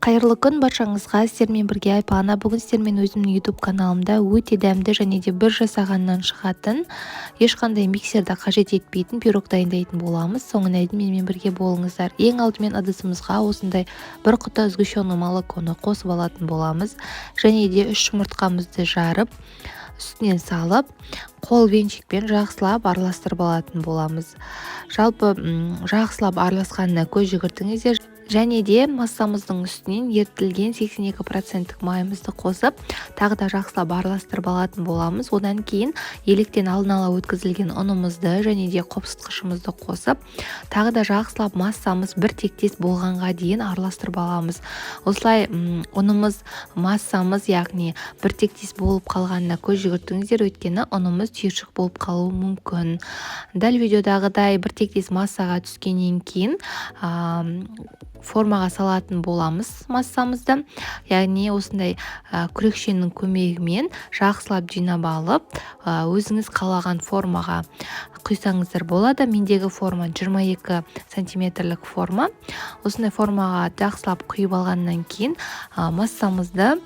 Қайырлы күн баршаңызға. Сіздермен бірге Айпана. Бүгін сіздермен өзімнің YouTube каналымда өте дәмді және де бір жасағаннан шығатын, ешқандай миксерді қажет етпейтін пирог дайындайтын боламыз. Соңына дейін менімен бірге болыңыздар. Ең алдымен ыдысымызға осындай бір құта сгущенное молоконы қосып алатын боламыз. Және де 3 жұмыртқамызды жарып, үстінен салып, қол венчикпен жақсылап араластырып алатын боламыз. Жалпы жақсылап араласқанына көз жүгіртіңіздер. Және де массамыздың үстінен ертілген 82% майымызды қосып, тағы да жақсылап араластырып алатын боламыз. Одан кейін електен алдын ала өткізілген ұнымызды және де қопсытқышымызды қосып, тағы да жақсылап массамыз бір тектес болғанға дейін араластырып аламыз. Осылай ұнымыз, массамыз, яғни бір тектес болып қалғанына көз жүгіртіңіздер, өйткені ұнымыз түйіршік болып қалуы мүмкін. Дәл видеодағыдай бір тектес массаға түскеннен кейін формаға салатын боламыз массамызды. Яғни осындай күрекшенің көмегімен жақсылап жинап алып, өзіңіз қалаған формаға құйсаңыздар болады. Мендегі форма 22 сантиметрлік форма. Осындай формаға жақсылап құйып алғаннан кейін массамызды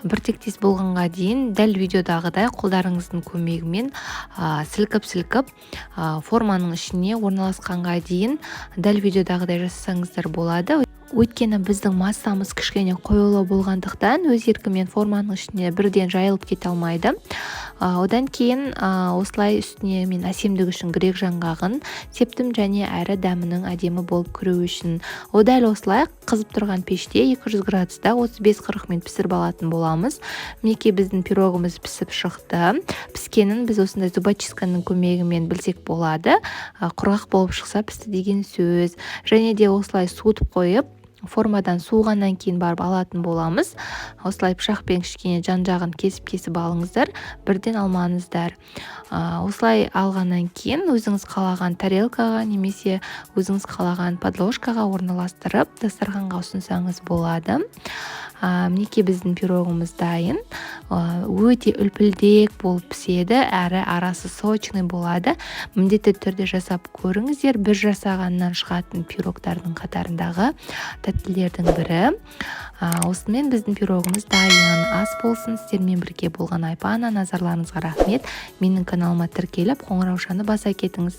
бір тектес болғанға дейін дәл видеодағыдай қолдарыңыздың көмегімен сілкіп-сілкіп форманың ішіне орналасқанға дейін дәл видеодағыдай жасасаңыздар болады. Өйткені біздің массамыз кішкене қоюлы болғандықтан өз еркімен форманың ішіне бірден жайылып кете алмайды. Одан кейін осылай үстіне мен әсемдік үшін грек жаңғағын септім және әрі дәмінің әдемі болып кіруі үшін. Дәл осылай қызып тұрған пеште 200 градуста 35-40 минут пісіріп алатын боламыз. Мінекей біздің пирогымыз пісіп шықты. Піскенін біз осындай зубочистканың көмегімен білсек болады. Құрғақ болып шықса пісті деген сөз. Және де осылай суытып қойып, формадан суығаннан кейін барып алатын боламыз. Осылай пышақпен кішкене жан-жағын кесіп алыңыздар, бірден алмаңыздар. Осылай алғаннан кейін өзіңіз қалаған тарелкаға немесе өзіңіз қалаған подложкаға орналастырып, дастарханға ұсынсаңыз болады. Мінекей біздің пирогымыз дайын. Өте үлпілдек болып піседі, әрі арасы сочный болады. Міндетті түрде жасап көріңіздер. Бір жасағаннан шығатын пирогтардың қатарындағы тәттілердің бірі. Осымен біздің пирогымыз дайын. Ас болсын. Сіздермен бірге болған Айпана. Назарларыңызға рахмет. Менің каналыма тіркеліп, қоңыраушаны баса кетіңіз.